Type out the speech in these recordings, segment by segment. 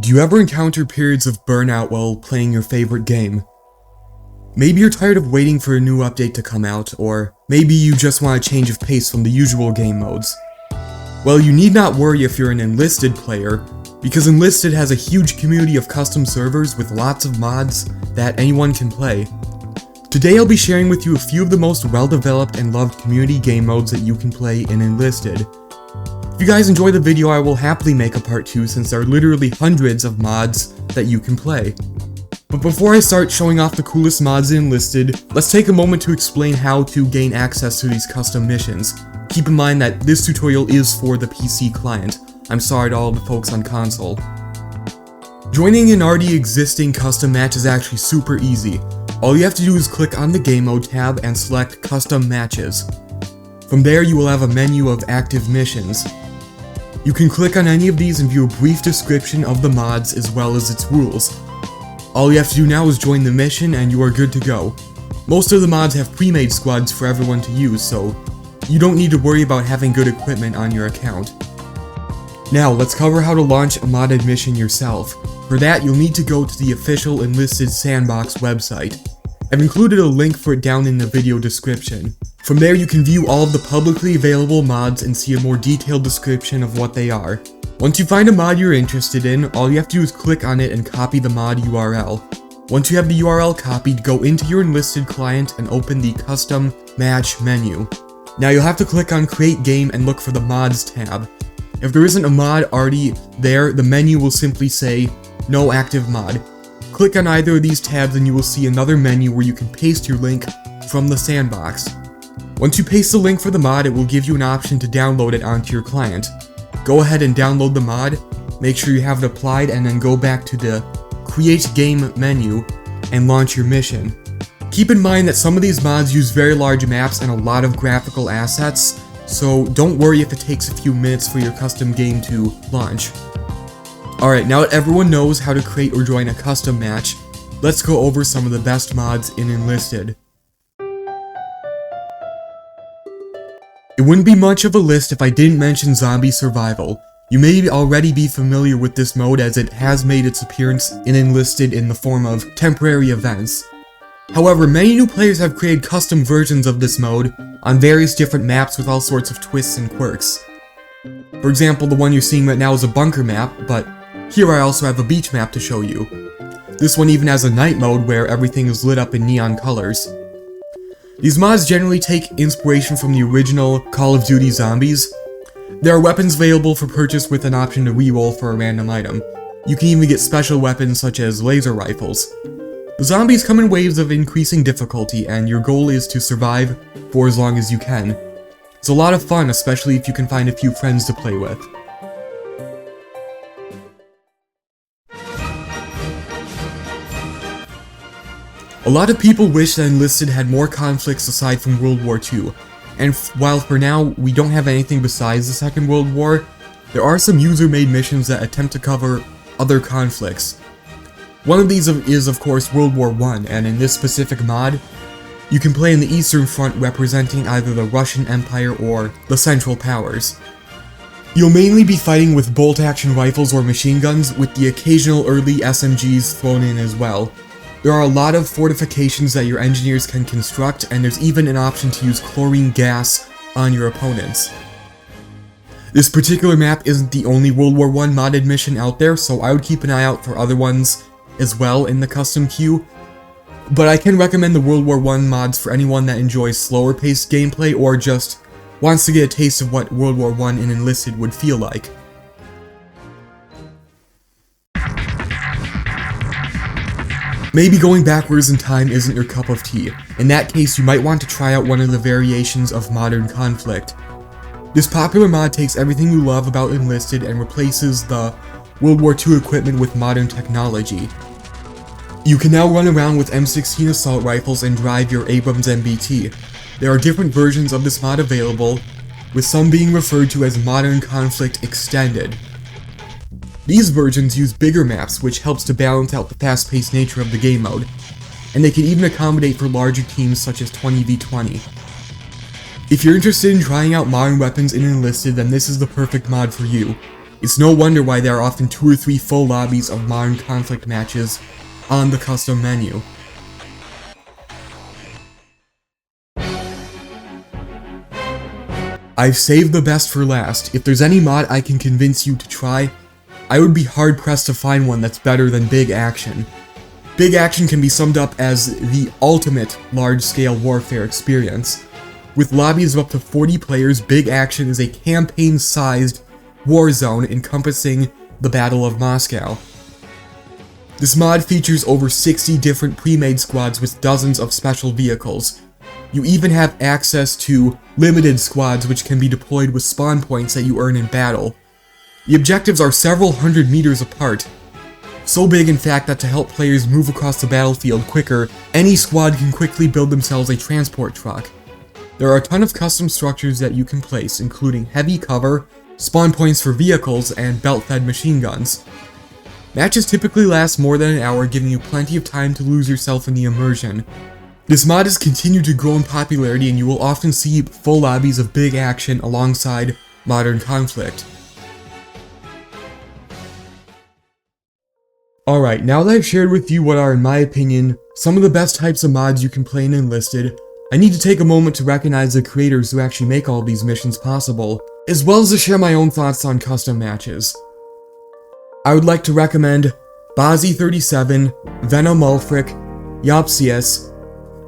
Do you ever encounter periods of burnout while playing your favorite game? Maybe you're tired of waiting for a new update to come out, or maybe you just want a change of pace from the usual game modes. Well, you need not worry if you're an Enlisted player, because Enlisted has a huge community of custom servers with lots of mods that anyone can play. Today I'll be sharing with you a few of the most well-developed and loved community game modes that you can play in Enlisted. If you guys enjoy the video, I will happily make a part 2 since there are literally hundreds of mods that you can play. But before I start showing off the coolest mods in Enlisted, let's take a moment to explain how to gain access to these custom missions. Keep in mind that this tutorial is for the PC client. I'm sorry to all the folks on console. Joining an already existing custom match is actually super easy. All you have to do is click on the Game Mode tab and select Custom Matches. From there you will have a menu of active missions. You can click on any of these and view a brief description of the mods as well as its rules. All you have to do now is join the mission and you are good to go. Most of the mods have pre-made squads for everyone to use, so you don't need to worry about having good equipment on your account. Now let's cover how to launch a modded mission yourself. For that, you'll need to go to the official Enlisted Sandbox website. I've included a link for it down in the video description. From there you can view all of the publicly available mods and see a more detailed description of what they are. Once you find a mod you're interested in, all you have to do is click on it and copy the mod URL. Once you have the URL copied, go into your Enlisted client and open the Custom Match menu. Now you'll have to click on Create Game and look for the Mods tab. If there isn't a mod already there, the menu will simply say, No active mod. Click on either of these tabs and you will see another menu where you can paste your link from the sandbox. Once you paste the link for the mod, it will give you an option to download it onto your client. Go ahead and download the mod, make sure you have it applied, and then go back to the Create Game menu and launch your mission. Keep in mind that some of these mods use very large maps and a lot of graphical assets, so don't worry if it takes a few minutes for your custom game to launch. Alright, now that everyone knows how to create or join a custom match, let's go over some of the best mods in Enlisted. It wouldn't be much of a list if I didn't mention Zombie Survival. You may already be familiar with this mode as it has made its appearance in Enlisted in the form of temporary events. However, many new players have created custom versions of this mode on various different maps with all sorts of twists and quirks. For example, the one you're seeing right now is a bunker map, but here I also have a beach map to show you. This one even has a night mode where everything is lit up in neon colors. These mods generally take inspiration from the original Call of Duty Zombies. There are weapons available for purchase with an option to reroll for a random item. You can even get special weapons such as laser rifles. The zombies come in waves of increasing difficulty, and your goal is to survive for as long as you can. It's a lot of fun, especially if you can find a few friends to play with. A lot of people wish that Enlisted had more conflicts aside from World War II, and while for now we don't have anything besides the Second World War, there are some user-made missions that attempt to cover other conflicts. One of these is of course World War I, and in this specific mod, you can play in the Eastern Front representing either the Russian Empire or the Central Powers. You'll mainly be fighting with bolt-action rifles or machine guns, with the occasional early SMGs thrown in as well. There are a lot of fortifications that your engineers can construct, and there's even an option to use chlorine gas on your opponents. This particular map isn't the only World War I modded mission out there, so I would keep an eye out for other ones as well in the custom queue. But I can recommend the World War I mods for anyone that enjoys slower paced gameplay or just wants to get a taste of what World War I in Enlisted would feel like. Maybe going backwards in time isn't your cup of tea. In that case, you might want to try out one of the variations of Modern Conflict. This popular mod takes everything you love about Enlisted and replaces the World War II equipment with modern technology. You can now run around with M16 assault rifles and drive your Abrams MBT. There are different versions of this mod available, with some being referred to as Modern Conflict Extended. These versions use bigger maps, which helps to balance out the fast-paced nature of the game mode, and they can even accommodate for larger teams such as 20v20. If you're interested in trying out modern weapons in Enlisted, then this is the perfect mod for you. It's no wonder why there are often 2 or 3 full lobbies of modern conflict matches on the custom menu. I've saved the best for last. If there's any mod I can convince you to try, I would be hard pressed to find one that's better than Big Action. Big Action can be summed up as the ultimate large-scale warfare experience. With lobbies of up to 40 players, Big Action is a campaign-sized war zone encompassing the Battle of Moscow. This mod features over 60 different pre-made squads with dozens of special vehicles. You even have access to limited squads which can be deployed with spawn points that you earn in battle. The objectives are several hundred meters apart. So big in fact that to help players move across the battlefield quicker, any squad can quickly build themselves a transport truck. There are a ton of custom structures that you can place, including heavy cover, spawn points for vehicles, and belt-fed machine guns. Matches typically last more than an hour, giving you plenty of time to lose yourself in the immersion. This mod has continued to grow in popularity, and you will often see full lobbies of Big Action alongside modern conflict. Alright, now that I've shared with you what are, in my opinion, some of the best types of mods you can play in Enlisted, I need to take a moment to recognize the creators who actually make all these missions possible, as well as to share my own thoughts on custom matches. I would like to recommend Bazzi37, Venom Ulfric, Yopsius,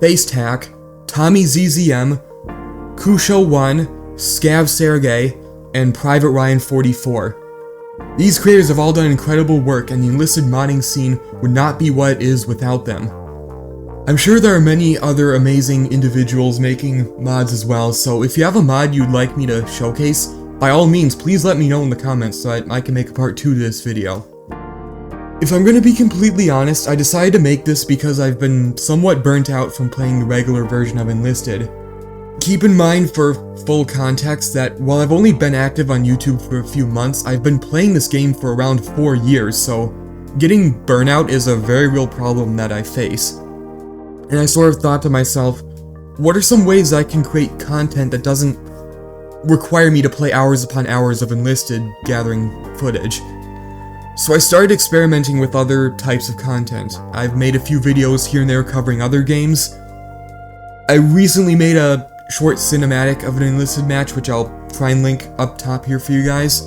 Facetack, Tommy ZZM, Kusho1, Scav Sergey, and Private Ryan 44. These creators have all done incredible work, and the Enlisted modding scene would not be what it is without them. I'm sure there are many other amazing individuals making mods as well, so if you have a mod you'd like me to showcase, by all means please let me know in the comments so that I can make a part 2 to this video. If I'm gonna be completely honest, I decided to make this because I've been somewhat burnt out from playing the regular version of Enlisted. Keep in mind, for full context, that while I've only been active on YouTube for a few months, I've been playing this game for around 4 years, so getting burnout is a very real problem that I face. And I sort of thought to myself, what are some ways I can create content that doesn't require me to play hours upon hours of Enlisted gathering footage? So I started experimenting with other types of content. I've made a few videos here and there covering other games. I recently made a short cinematic of an Enlisted match, which I'll try and link up top here for you guys.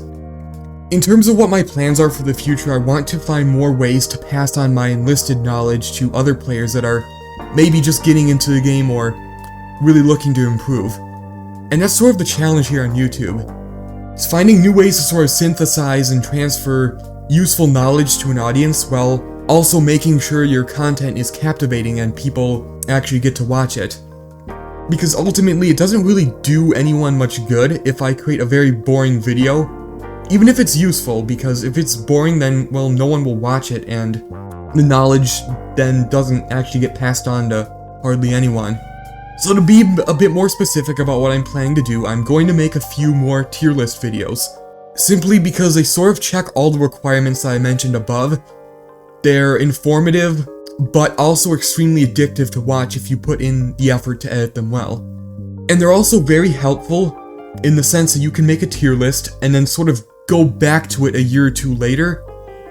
In terms of what my plans are for the future, I want to find more ways to pass on my Enlisted knowledge to other players that are maybe just getting into the game or really looking to improve. And that's sort of the challenge here on YouTube. It's finding new ways to sort of synthesize and transfer useful knowledge to an audience while also making sure your content is captivating and people actually get to watch it. Because ultimately it doesn't really do anyone much good if I create a very boring video, even if it's useful, because if it's boring then, well, no one will watch it and the knowledge then doesn't actually get passed on to hardly anyone. So to be a bit more specific about what I'm planning to do, I'm going to make a few more tier list videos. Simply because they sort of check all the requirements that I mentioned above. They're informative, but also extremely addictive to watch if you put in the effort to edit them well. And they're also very helpful in the sense that you can make a tier list and then sort of go back to it a year or two later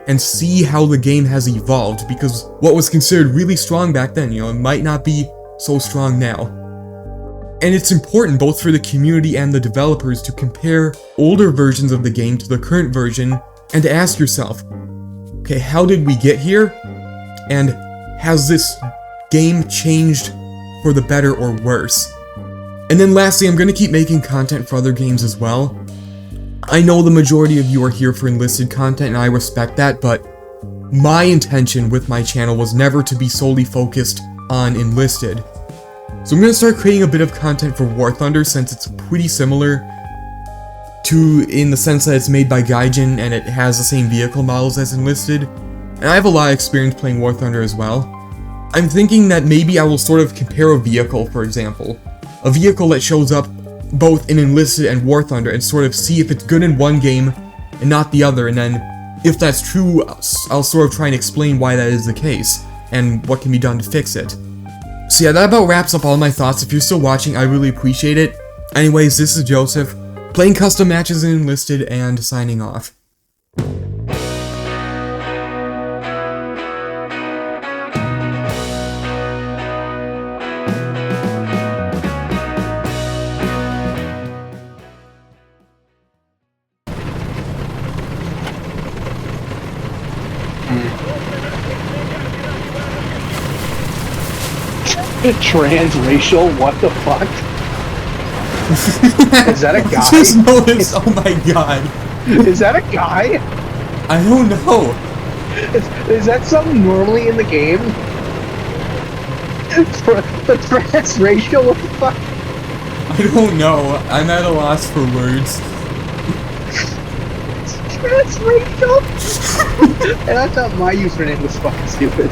and see how the game has evolved, because what was considered really strong back then, it might not be so strong now. And it's important both for the community and the developers to compare older versions of the game to the current version and to ask yourself, okay, how did we get here? And has this game changed for the better or worse? And then lastly, I'm going to keep making content for other games as well. I know the majority of you are here for Enlisted content and I respect that, but my intention with my channel was never to be solely focused on Enlisted. So I'm going to start creating a bit of content for War Thunder since it's pretty similar to, in the sense that it's made by Gaijin and it has the same vehicle models as Enlisted. And I have a lot of experience playing War Thunder as well. I'm thinking that maybe I will sort of compare a vehicle, for example. A vehicle that shows up both in Enlisted and War Thunder and sort of see if it's good in one game and not the other, and then if that's true, I'll sort of try and explain why that is the case and what can be done to fix it. So yeah, that about wraps up all my thoughts. If you're still watching, I really appreciate it. Anyways, this is Joseph, playing custom matches in Enlisted and signing off. Transracial? What the fuck? Is that a guy? I just noticed. Oh my god. Is that a guy? I don't know. Is that something normally in the game? The transracial? What the fuck? I don't know. I'm at a loss for words. Transracial? And I thought my username was fucking stupid.